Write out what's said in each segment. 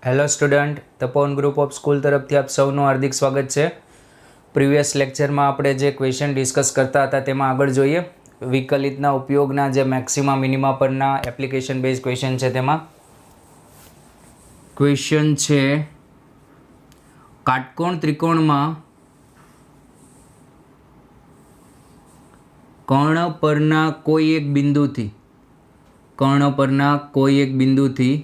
Hello student, Tapovan group of school તરફથી આપ સૌનું હાર્દિક સ્વાગત છે. પ્રીવિયસ લેક્ચરમાં આપણે જે ક્વેશ્ચન ડિસ્કસ કરતા હતા તેમાં આગળ જોઈએ. વિકલિતના ઉપયોગના જે મેક્સિમા મિનિમા પરના એપ્લિકેશન બેઝ ક્વેશ્ચન છે તેમાં ક્વેશ્ચન છે કાટકોણ ત્રિકોણમાં કર્ણ પરના કોઈ એક બિંદુથી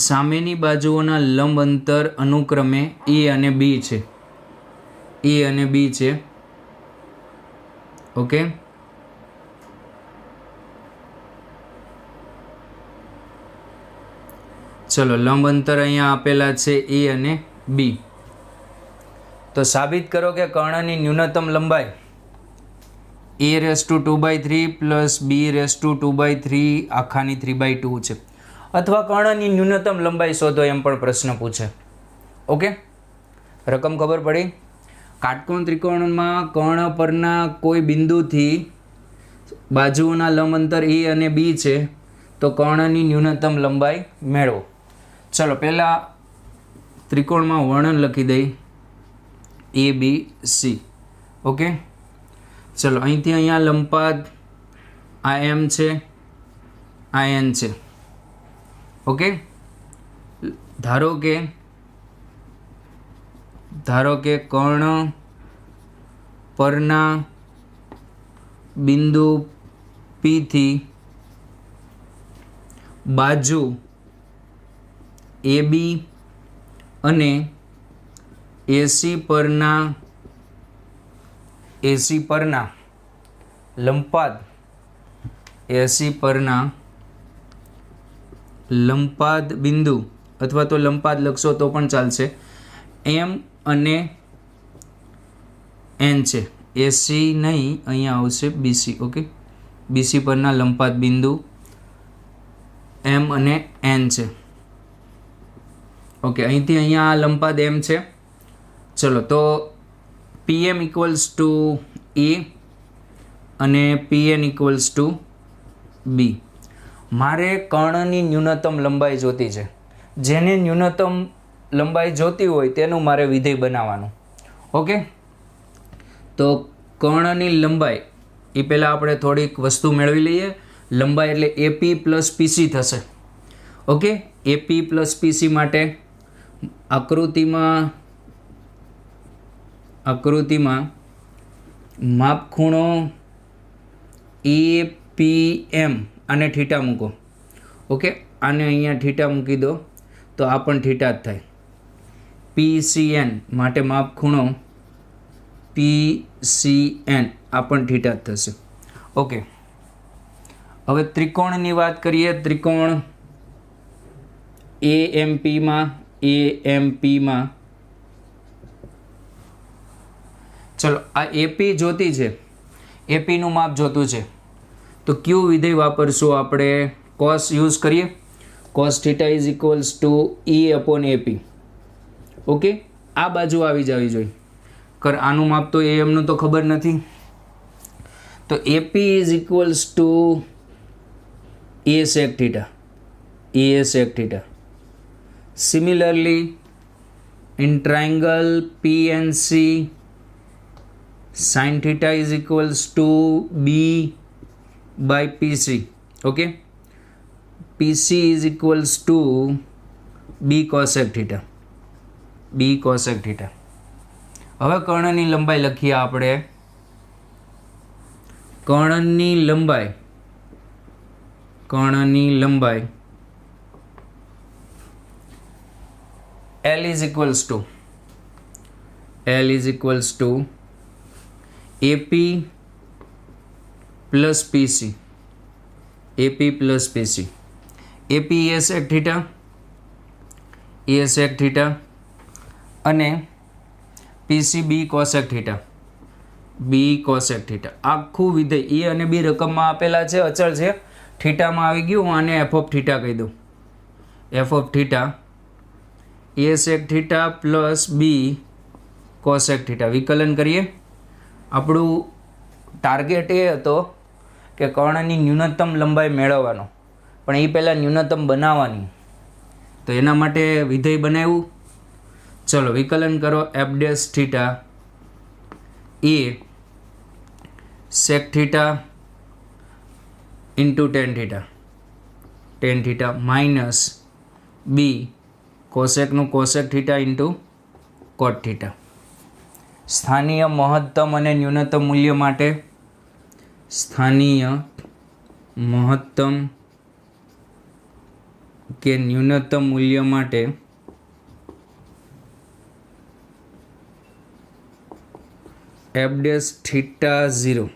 સામેની બાજુઓના લંબ અંતર અનુક્રમે એ અને બી છે. ઓકે, ચલો લંબ અંતર અહીંયા આપેલા છે એ અને બી. તો સાબિત કરો કે કર્ણની ન્યૂનતમ લંબાઈ a⁴ પ્લસ b⁴ આખાની 3/2 છે, અથવા કર્ણની ન્યૂનતમ લંબાઈ શોધો એમ પણ પ્રશ્ન પૂછે. ઓકે, રકમ ખબર પડી. કાટકોણ ત્રિકોણમાં કર્ણ પરના કોઈ બિંદુથી બાજુઓના લંબ અંતર એ અને બી છે, તો કર્ણની ન્યૂનતમ લંબાઈ મેળવો. ચલો પહેલાં ત્રિકોણમાં વર્ણન લખી દઈ ABC. ઓકે, ચલો અહીંથી અહીંયા લંબપાદ આ M છે, આ N છે. ઓકે, ધારો કે કર્ણ પરના બિંદુ P થી બાજુ AB અને AC પરના લંબપાદ બિંદુ અથવા તો લંબપાદ લખશો તો પણ ચાલશે, M અને N છે. AC નહીં, અહીંયા આવશે BC. ઓકે, BC પરના લંબપાદ બિંદુ M અને N છે. ઓકે, અહીંથી અહીંયા આ લંબપાદ M છે. ચલો તો PM ઇક્વલ્સ ટુ A અને PN ઇક્વલ્સ ટુ B. મારે કર્ણની ન્યૂનતમ લંબાઈ જોતી છે. જેને ન્યૂનતમ લંબાઈ જોતી હોય તેનું મારે વિધેય બનાવવાનું. ઓકે, તો કર્ણની લંબાઈ એ પહેલાં આપણે થોડીક વસ્તુ મેળવી લઈએ. લંબાઈ એટલે AP પ્લસ PC થશે. ઓકે, AP પ્લસ PC માટે આકૃતિમાં માપખૂણો APM આને થીટા મૂકો. ઓકે, આને અહીંયા થીટા મૂકી દો તો આ પણ થીટા જ થાય. PCN માટે માપખૂણો PCN આ પણ થીટા જ થશે. ઓકે, હવે ત્રિકોણની વાત કરીએ. ત્રિકોણ AMPમાં ચલો આ AP જોતી છે, AP નું માપ જોતું છે, તો કયું વિધેય વાપરશું આપણે? cos યુઝ કરીએ. cos theta is equals two E/AP. Okay, આ બાજુ આવી જવી જોઈએ. આનું માપ તો એમનું તો ખબર નથી, તો AP is equals two A sec theta. Similarly, in triangle PNC, sin theta is equals to B/PC. Okay, PC is equals to B cosec theta. હવે કર્ણની લંબાઈ લખીએ આપણે. કર્ણની લંબાઈ L is equals to AP plus PC. AP A sec theta અને PC B cosec theta. આખું વિધેય E અને B રકમમાં આપેલા છે, અચળ છે. થીટામાં આવી ગયું, હું આને f of theta કહી દઉં. f of theta A sec theta plus B cosec theta. વિકલન કરીએ. આપણું ટાર્ગેટ એ હતો કે કર્ણની ન્યૂનતમ લંબાઈ મેળવવાનો. પણ એ પહેલાં ન્યૂનતમ બનાવવાની, તો એના માટે વિધેય બનાવ્યું. ચલો વિકલન કરો F dash theta A sec theta into tan theta minus B કોસેકનું cosec theta into cot theta. સ્થાનીય મહત્તમ અને ન્યૂનતમ મૂલ્ય માટે સ્થાનીય મહત્તમ કે ન્યૂનતમ મૂલ્ય માટે એફ ડેશ થીટા 0.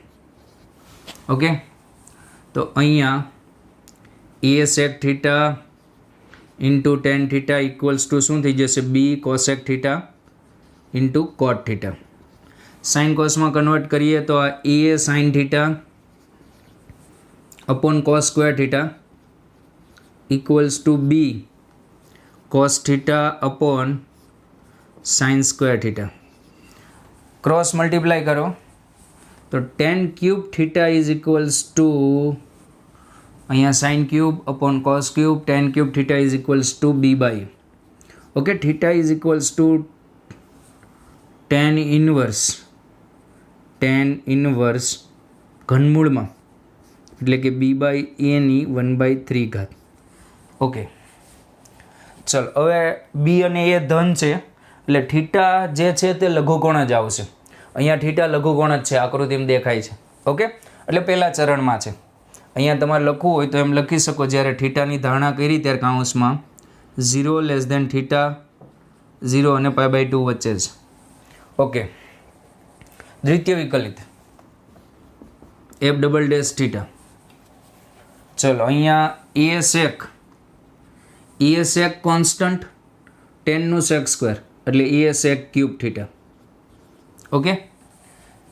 ઓકે, તો અહીંયા A sec theta into tan theta equals to શું થઈ જશે? B cosec theta into cot theta. Sine કોસમાં કન્વર્ટ કરીએ તો આ A sine theta upon cos square theta equals to B cos theta upon sine square theta. Cross multiply કરો તો tan cube theta is equals to અહીંયા sine cube upon cos cube, tan cube theta is equals to B by. Okay, theta is equals to tan inverse ઘનમૂળમાં એટલે કે બી by any 1/3. Okay, ચલો હવે બી અને એ ધન છે એટલે થીટા જે છે તે લઘુકોણ જ આવશે. અહીંયા થીટા લઘુકોણ જ છે, આકૃતિમાં દેખાય છે. ઓકે, એટલે પહેલા ચરણમાં છે. અહીંયા તમારે લખવું હોય તો એમ લખી શકો, જ્યારે થીટાની ધારણા કરી ત્યારે કાઉન્સમાં 0 લેસ દેન થીટા 0 અને π/2 વચ્ચે છે. ઓકે, દ્વિતીય વિકલિત એફ ડબલ ડેશ થીટા. ચલો અહીંયા એ સેક કોન્સ્ટન્ટ 10 નું સેક સ્ક્વેર એટલે એ સેક ક્યુબ થીટા. ઓકે,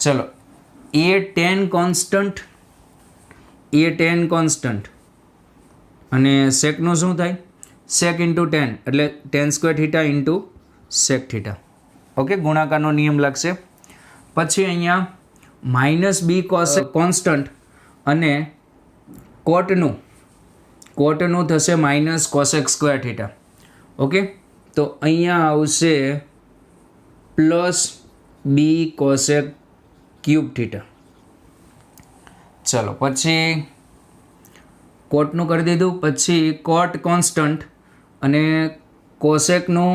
ચલો એ 10 કોન્સ્ટન્ટ અને સેકનું શું થાય? સેક ઇન્ટુ 10 એટલે 10 square theta into sec theta. Okay, ગુણાકારનો નિયમ લાગશે. પછી અહીંયા માઇનસ બી કોન્સ્ટન્ટ અને કોટનું થશે minus cosec square theta. Okay, તો અહીંયા આવશે plus b cosec cube theta. ચલો પછી કોટનું કરી દીધું. પછી કોટ કોન્સ્ટન્ટ અને કોસેકનું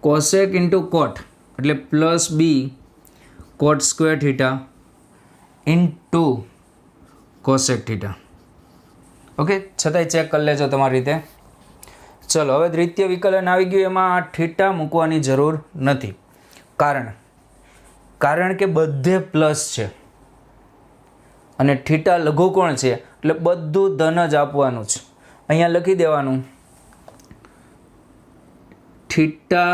કોસેક ઇન્ટુ કોટ એટલે plus B cot square theta into cosec theta. Okay, છતાંય ચેક કરી લેજો તમારી રીતે. ચલો હવે દ્વિતીય વિકલન આવી ગયું, એમાં થીટા મૂકવાની જરૂર નથી. કારણ કે બધે પ્લસ છે અને થીટા લઘુકોણ છે એટલે બધું ધન જ આપવાનું છે. અહીંયા લખી દેવાનું theta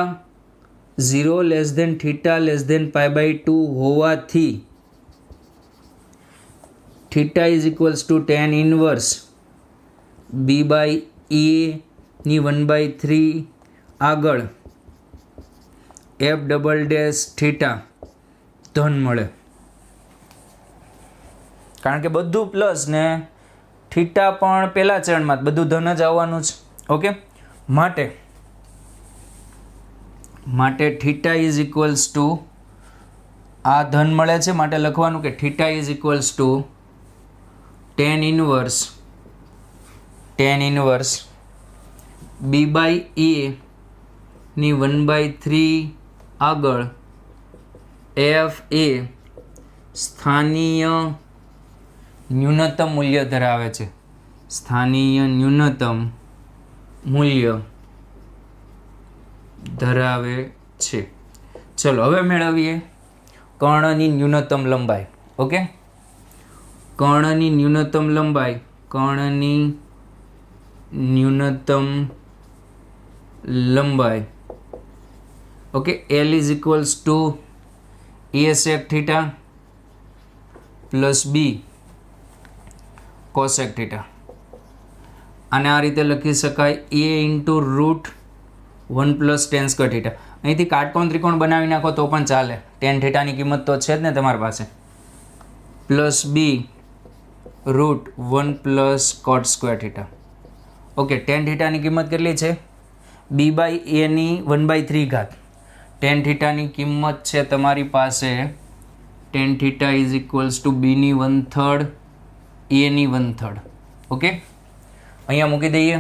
0 less than theta less than π/2 હોવાથી theta is equals to tan inverse B by A ની 1/3 આગળ એફ ડબલ ડેશ થીટા ધન મળે. કારણ કે બધું પ્લસ ને થીટા પણ પહેલા ચરણમાં બધું ધન જ આવવાનું છે. ઓકે, માટે થીટા ઇઝ ઇક્વલ્સ ટુ આ ધન મળે છે માટે લખવાનું કે theta is equals to tan inverse B by A ની 1/3 આગળ એફ એ સ્થાનીય ન્યૂનતમ મૂલ્ય ધરાવે છે. સ્થાનીય ન્યૂનતમ મૂલ્ય ધરાવે છે. ચલો હવે મેળવીએ કર્ણની ન્યૂનતમ લંબાઈ. ઓકે, કર્ણની ન્યૂનતમ લંબાઈ. Okay, L is equals to a sec theta plus b cosec theta. આને આ રીતે લખી શકાય a into root 1 plus tan square theta. અહીંથી કાટકોણ ત્રિકોણ બનાવી નાખો તો પણ ચાલે, ટેન થીટાની કિંમત તો છે જ ને તમારી પાસે. Plus B root 1 plus cot square theta. Okay, tan થીટાની કિંમત કેટલી છે? બી બાય એની 1/3 ઘાત. ટેન થીટાની કિંમત છે તમારી પાસે tan theta is equals to બીની 1/3 એની 1/3. ઓકે, અહીંયા મૂકી દઈએ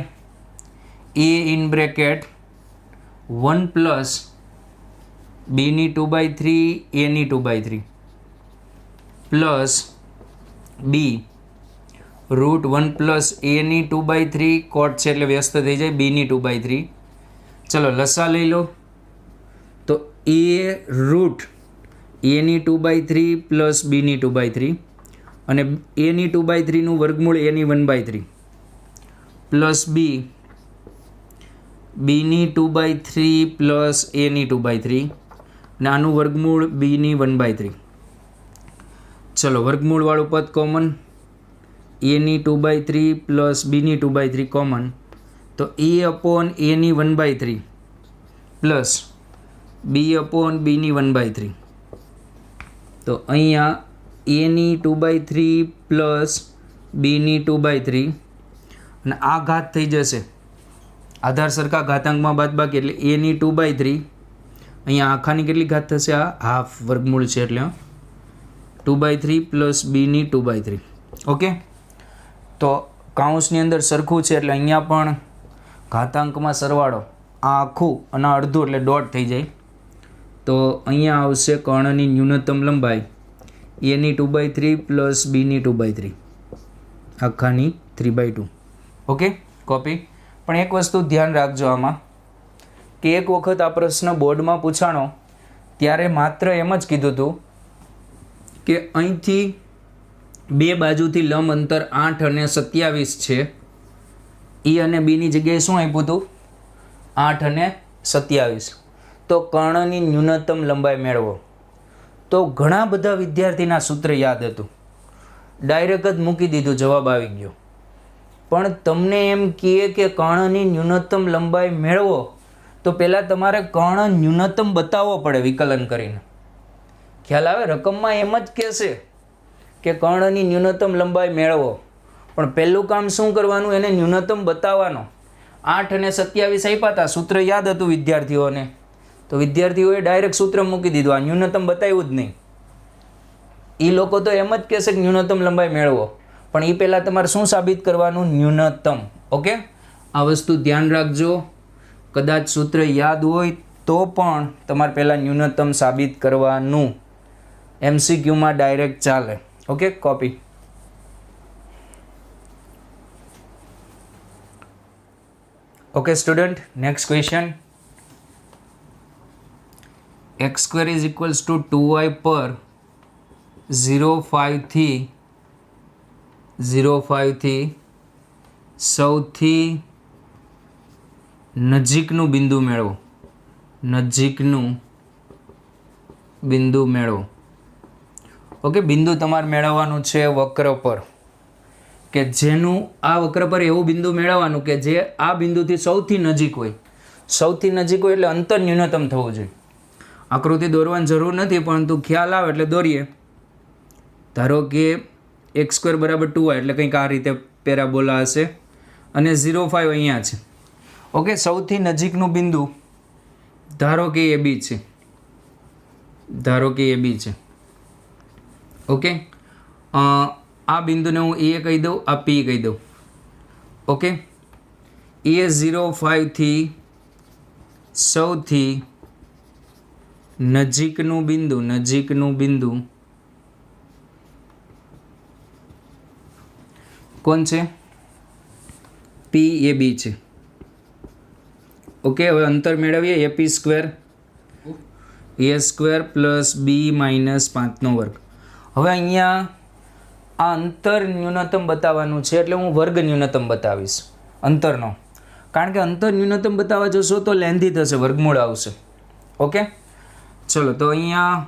એ ઇન બ્રેકેટ 1 પ્લસ બીની 2/3 એની 2/3 પ્લસ બી રૂટ 1 પ્લસ એની 2/3 કોટ છે એટલે વ્યસ્ત થઈ જાય બીની 2/3. ચલો લસા લઈ લો તો એ રૂટ એની 2/3 પ્લસ બીની 2/3 અને એની 2/3નું વર્ગમૂળ એની 1/3 પ્લસ બીની 2/3 પ્લસ એની 2/3 અને આનું વર્ગમૂળ બીની 1/3. ચલો વર્ગમૂળવાળું પદ કોમન, એની 2/3 પ્લસ બીની 2/3 કોમન, તો એ અપોન એની 1/3 પ્લસ બી અપોન બીની 1/3. તો અહીંયા એની 2/3 પ્લસ બીની 2/3 અને આ ઘાત થઈ જશે આધાર સરખા ઘાતાંકમાં બાદબાકી એટલે એની 2/3. અહીંયા આખાની કેટલી ઘાત થશે? આ હાફ વર્ગમૂળ છે એટલે 2/3 પ્લસ બીની 2/3. ઓકે, તો કાઉન્સની અંદર સરખું છે એટલે અહીંયા પણ ઘાતાંકમાં સરવાળો આ આખું અને અડધું એટલે ડોટ થઈ જાય. તો અહીંયા આવશે કર્ણની ન્યૂનતમ લંબાઈ એની 2/3 પ્લસ બીની 2/3 આખાની 3/2. Okay, copy. પણ એક વસ્તુ ધ્યાન રાખજો આમાં કે એક વખત આ પ્રશ્ન બોર્ડમાં પૂછાણો ત્યારે માત્ર એમ જ કીધું હતું કે અહીંથી બે બાજુથી લંબ અંતર 8 અને 27 છે. એ અને બીની જગ્યાએ શું આપ્યું હતું? 8 અને 27. તો કર્ણની ન્યૂનતમ લંબાઈ મેળવો. તો ઘણા બધા વિદ્યાર્થીના સૂત્ર યાદ હતું, ડાયરેક્ટ જ મૂકી દીધું, જવાબ આવી ગયો. પણ તમને એમ કહે કે કર્ણની ન્યૂનતમ લંબાઈ મેળવો તો પહેલાં તમારે કર્ણ ન્યૂનતમ બતાવવો પડે વિકલન કરીને. ખ્યાલ આવે? રકમમાં એમ જ કહેશે કે કર્ણની ન્યૂનતમ લંબાઈ મેળવો, પણ પહેલું કામ શું કરવાનું? એને ન્યૂનતમ બતાવવાનો. 8 અને 27 આપ્યા હતા, સૂત્ર યાદ હતું વિદ્યાર્થીઓને, તો વિદ્યાર્થીઓએ ડાયરેક્ટ સૂત્ર મૂકી દીધું, આ ન્યૂનતમ બતાવ્યું જ નહીં. એ લોકો તો એમ જ કહેશે કે ન્યૂનતમ લંબાઈ મેળવો, પણ એ પહેલાં તમારે શું સાબિત કરવાનું? ન્યૂનતમ. ઓકે, આ વસ્તુ ધ્યાન રાખજો. કદાચ સૂત્ર યાદ હોય તો પણ તમારે પહેલાં ન્યૂનતમ સાબિત કરવાનું. MCQમાં ડાયરેક્ટ ચાલે. Okay, copy. Okay student, next question. x² is equals two 2y પર 0,5 થી સૌથી નજીકનું બિંદુ મેળવો. નજીકનું બિંદુ મેળવો. ઓકે, બિંદુ તમારે મેળવવાનું છે વક્ર પર, કે જેનું આ વક્ર પર એવું બિંદુ મેળવવાનું કે જે આ બિંદુથી સૌથી નજીક હોય. સૌથી નજીક હોય એટલે અંતર ન્યૂનતમ થવું જોઈએ. આકૃતિ દોરવાની જરૂર નથી, પરંતુ ખ્યાલ આવે એટલે દોરીએ. ધારો કે x² બરાબર 2y એટલે કંઈક આ રીતે પેરાબોલા હશે અને 0,5 અહીંયા છે. ઓકે, સૌથી નજીકનું બિંદુ ધારો કે AB છે. ધારો કે AB છે. ઓકે, આ બિંદુને હું A કહી દઉં, આ P કહી દઉં. ઓકે, એ 0,5 થી સૌથી નજીકનું બિંદુ કોણ છે? PAB છે. ઓકે, હવે અંતર મેળવીએ. AP² A² plus B minus 5નો વર્ગ. હવે અહીંયા આ અંતર ન્યૂનતમ બતાવવાનું છે એટલે હું વર્ગ ન્યૂનતમ બતાવીશ અંતરનો, કારણ કે અંતર ન્યૂનતમ બતાવવા જશો તો લેન્ધી થશે, વર્ગમૂળ આવશે. ઓકે, ચલો તો અહીંયા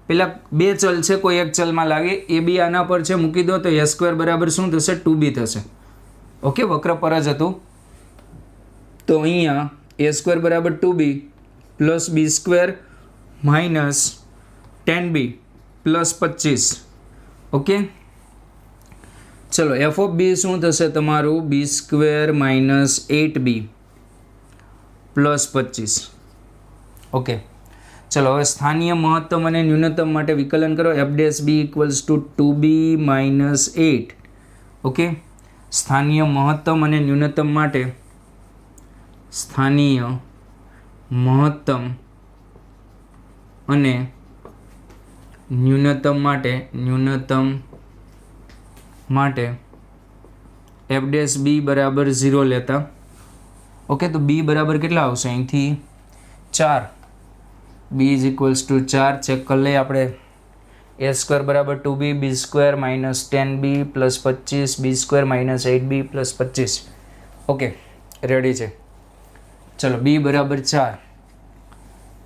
પેલા બે ચલ છે, કોઈ એક ચલમાં લાવીએ. AB આના પર છે, મૂકી દો તો A² બરાબર શું થશે? 2B થશે. ઓકે, વક્ર પર જ હતું. તો અહીંયા A² બરાબર 2B plus B² minus 10B plus 25. Okay, ચલો એફ ઓફ બી શું થશે તમારું B square minus 8b plus 25. Okay, ચલો હવે સ્થાનીય મહત્તમ અને ન્યૂનતમ માટે વિકલન કરો. F dash B equals to 2b minus 8. Okay, સ્થાનીય મહત્તમ અને ન્યૂનતમ માટે સ્થાનીય મહત્તમ અને ન્યૂનતમ માટે એફ ડેશ બી બરાબર 0 લેતા. ઓકે, તો બી બરાબર કેટલા આવશે અહીંથી 4. B is equals to 4 check કરી લઈએ આપણે. એ સ્ક્વેર બરાબર 2b B square minus 10b plus 25 B square minus 8b plus 25. Okay, ready છે. ચલો બી બરાબર 4.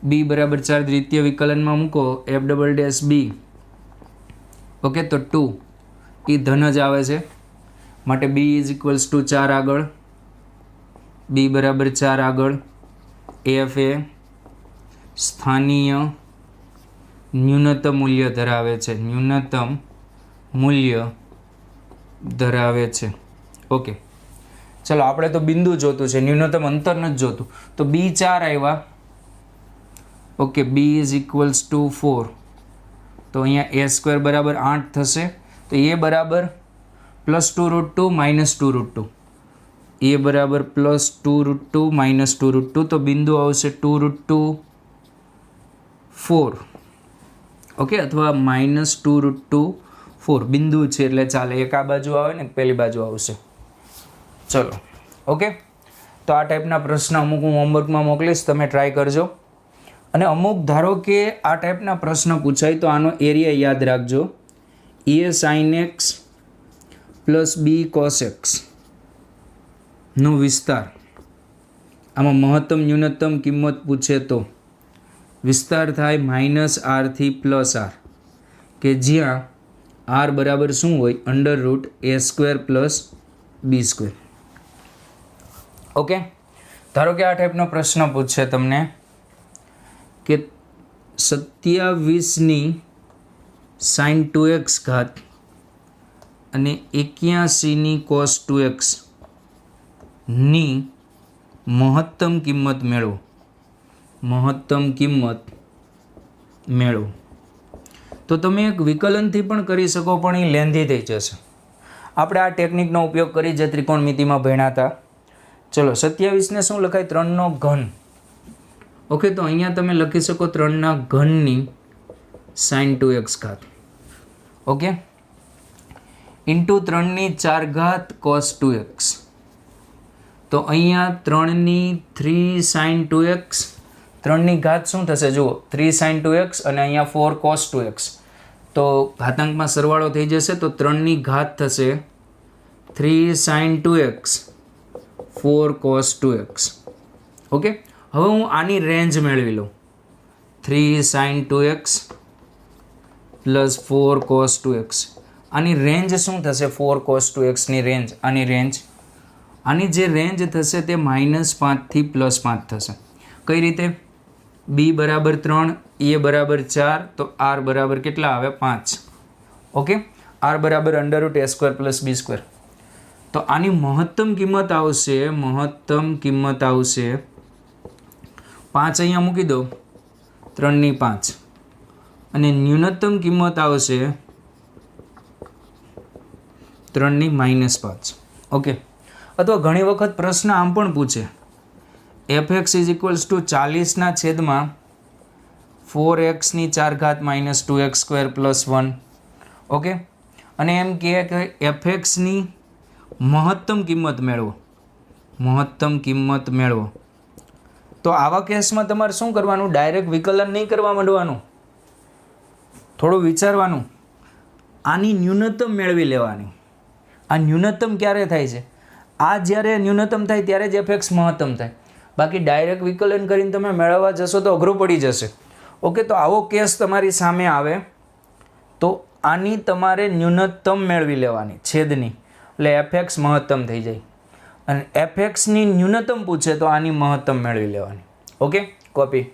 બી બરાબર 4 દ્વિતીય વિકલનમાં મૂકો F double dash B. Okay, તો 2 એ ધન જ આવે છે માટે બી ઇઝ ઇક્વલ્સ ટુ 4 આગળ. બી બરાબર 4 આગળ. એફ એ સ્થાનીય ન્યૂનતમ મૂલ્ય ધરાવે છે. ઓકે, ચલો આપણે તો બિંદુ જોતું છે, ન્યૂનતમ અંતર નથી જોતું. તો બી 4 આવ્યા. Okay, B is equals to 4. તો અહીંયા એ સ્ક્વેર બરાબર 8 થશે. તો એ બરાબર પ્લસ 2√2 માઇનસ 2√2. એ બરાબર પ્લસ 2√2 માઇનસ 2√2. તો બિંદુ આવશે 2√2 4. ઓકે, અથવા માઇનસ 2√2 4 બિંદુ છે એટલે ચાલે. એક આ બાજુ આવે ને પેલી બાજુ આવશે. ચલો ઓકે, તો આ ટાઈપના પ્રશ્ન અમુક હું હોમવર્કમાં મોકલીશ, તમે ટ્રાય કરજો. અને અમુક ધારો કે આ ટાઈપના પ્રશ્ન પૂછાય તો આનો એરિયા યાદ રાખજો. A sin x plus b cos x નો વિસ્તાર. આમાં મહત્તમ ન્યૂનતમ કિંમત પૂછે તો વિસ્તાર થાય માઇનસ આરથી પ્લસ આર, કે જ્યાં આર બરાબર શું હોય અંડર રૂટ એ સ્ક્વેર પ્લસ બી સ્ક્વેર. ઓકે, ધારો કે આ ટાઈપનો પ્રશ્ન પૂછશે તમને કે 27ની સાઇન 2x ઘાત અને 81ની કોસ 2x ની મહત્તમ કિંમત મેળવો. તો તમે એક વિકલનથી પણ કરી શકો, પણ એ લેન્ધી થઈ જશે. આપણે આ ટેકનિકનો ઉપયોગ કરી જે ત્રિકોણમિતિમાં ભણ્યા હતા. ચલો 27ને શું લખાય 3નો ઘન. ઓકે, તો અહીંયા તમે લખી શકો 3ના ઘનની સાઇન 2x ઘાત. ઓકે, ઇન્ટુ 3ની 4 ઘાત કોસ 2x. તો અહીંયા 3ની 3 સાઇન 2x. 3ની ઘાત શું થશે જુઓ 3 સાઇન 2x અને અહીંયા 4 કોસ 2x. તો ઘાતાંકમાં સરવાળો થઈ જશે તો 3ની ઘાત થશે 3 sign 2x 4 cos 2x. Okay, હવે હું આની રેન્જ મેળવી લઉં. 3 sign 2x plus 4 cos 2x. આની રેન્જ શું થશે 4 કોસ 2xની રેન્જ? આની જે રેન્જ થશે તે -5 થી +5 થશે. કઈ રીતે? બી બરાબર 3, એ બરાબર 4, તો આર બરાબર કેટલા આવે 5. ઓકે, આર બરાબર અંડર રૂટ એ સ્ક્વેર પ્લસ બી સ્ક્વેર. તો આની મહત્તમ કિંમત આવશે 5 અહીંયા મૂકી દો 3ની 5 અને ન્યૂનતમ કિંમત આવશે 3ની -5. ઓકે, અથવા ઘણી વખત પ્રશ્ન આમ પણ પૂછે fx is equals two 40/4x² - 2x² + 1. Okay, અને એમ કહે કે fxની મહત્તમ કિંમત મેળવો. તો આવા કેસમાં તમારે શું કરવાનું? ડાયરેક્ટ વિકલન નહીં કરવા માંડવાનું, થોડું વિચારવાનું. આની ન્યૂનતમ મેળવી લેવાની. આ ન્યૂનતમ ક્યારે થાય છે? આ જ્યારે ન્યૂનતમ થાય ત્યારે જ fx મહત્તમ થાય. બાકી ડાયરેક્ટ વિકલન કરીને તમે મેળવવા જશો તો અઘરું પડી જશે. ઓકે, તો આવો કેસ તમારી સામે આવે તો આની તમારે ન્યૂનતમ મેળવી લેવાની છેદની, એટલે fx મહત્તમ થઈ જાય. અને fxની ન્યૂનતમ પૂછે તો આની મહત્તમ મેળવી લેવાની. Okay, copy.